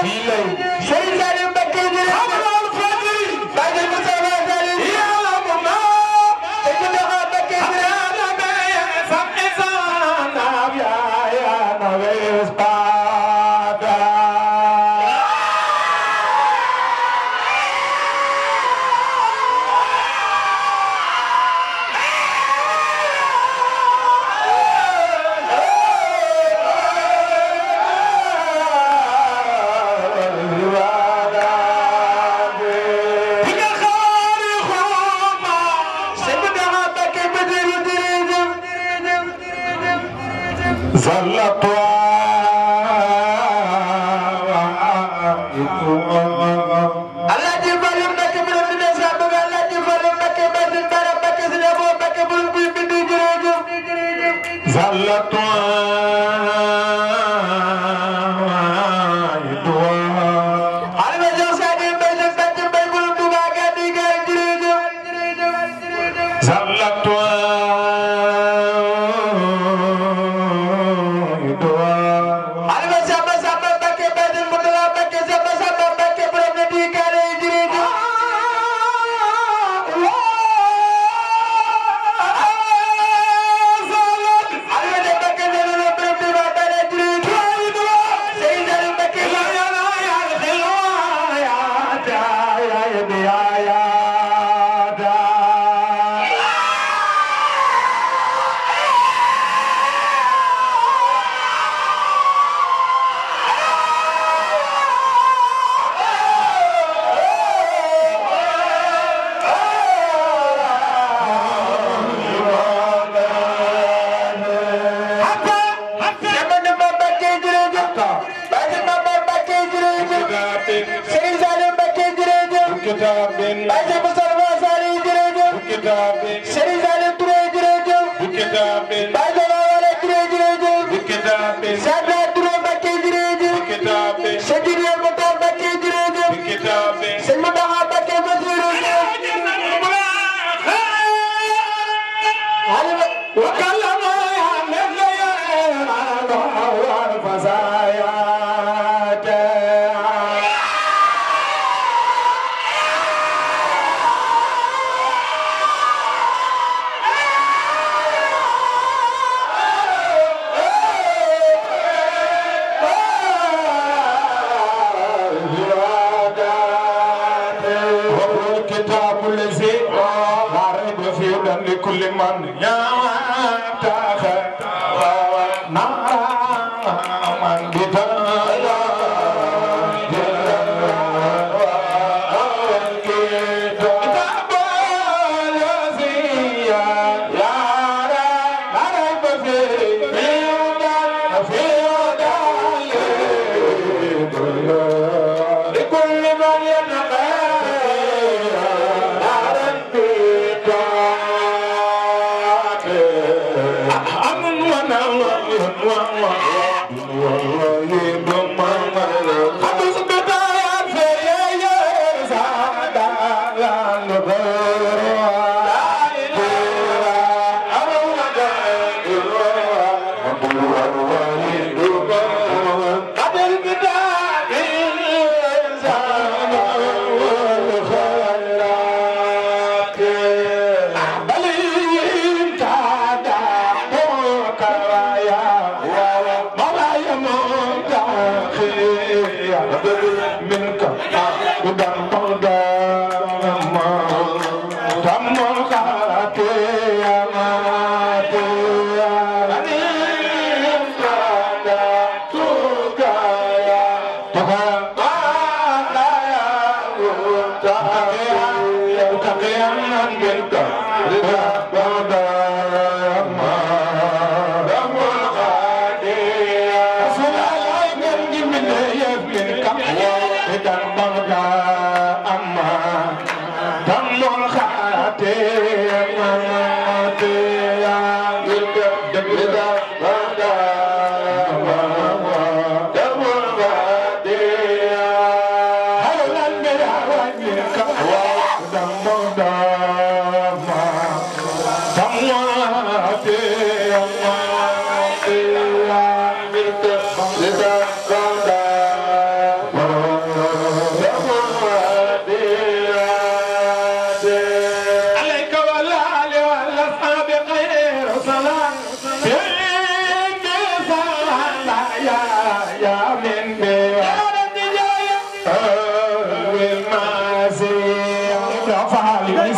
Hallelujah.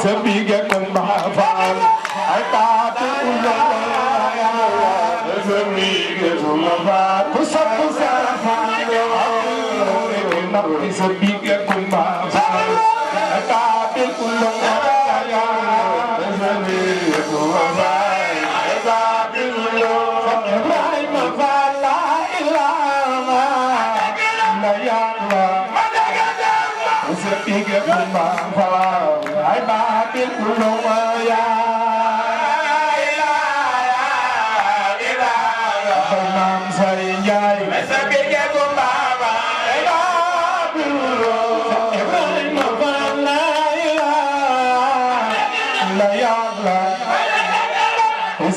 Sabige kumba faal ay taatu ulaya sabige kumba faal kusapu faal sabige kumba faal ay taatu ulaya sabige kumba faal ay taatu ulaya Ibrahim faal la ilaha la yalla sabige kumba faal ay babil ulaya Imam Sayyai sabige kumba faal ay babil ulaya Ibrahim faal la ilaha la yalla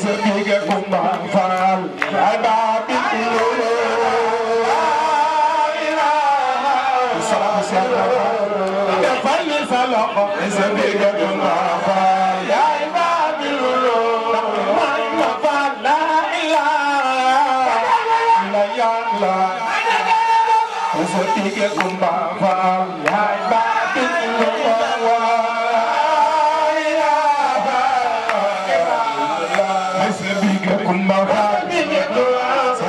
sabige kumba faal ay babil ulaya sabige kumba faal ay babil ulaya faal la ilaha la yalla sabige kumba faal ay babil ulaya sabige kumba faal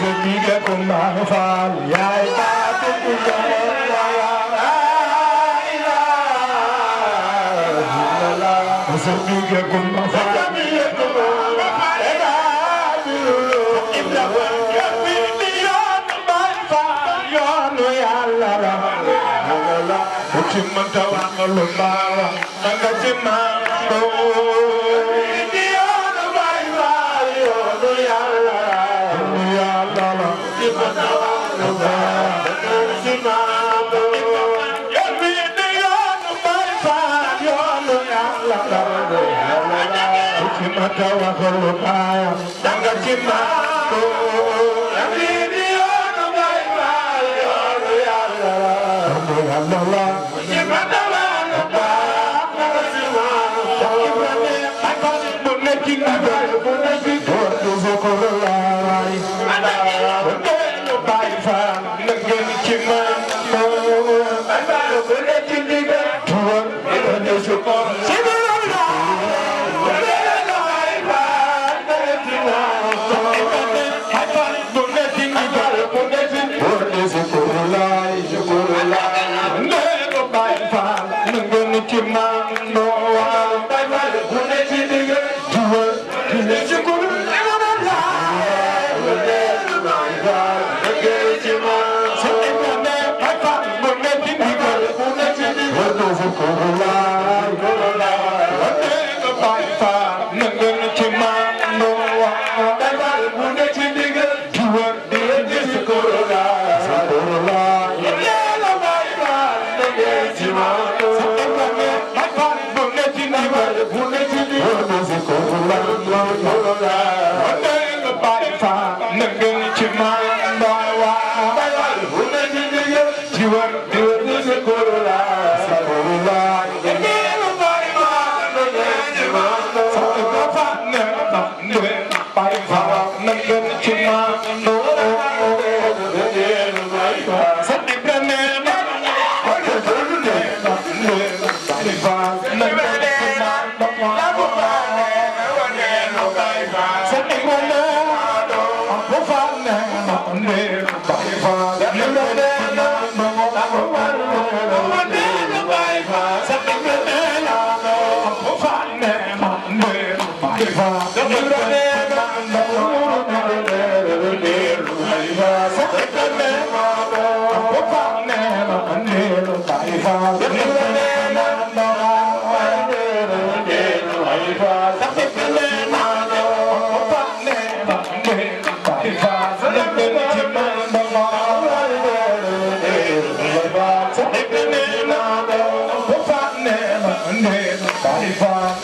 Sabige kumba faal yaay baatu sabige kumba faal yoonu Yàlla la ku ci mënta wax lu baax nga ci maandu yoonu Baay Faal yoonu Yàlla la ci mënta wax lu baax nga ci maandu yoonu Baay Faal yoonu Yàlla la ku ci mënta wax lu baax nga ci maandu Bye.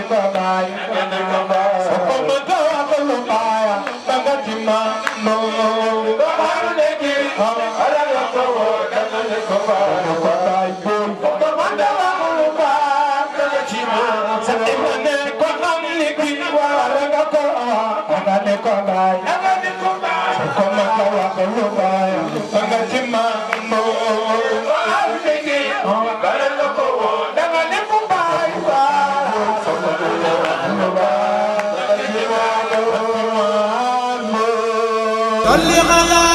ko baay ko ma tawa ko lu baay danga ci ma no ba ma ne ki ala la ko danga ne ko baay ko baay ko ma tawa ko lu baay danga ci ma sa ne ko am ni ki wala nga ko danga ne ko baay ko ma tawa ko lu baay danga ci ma no صل على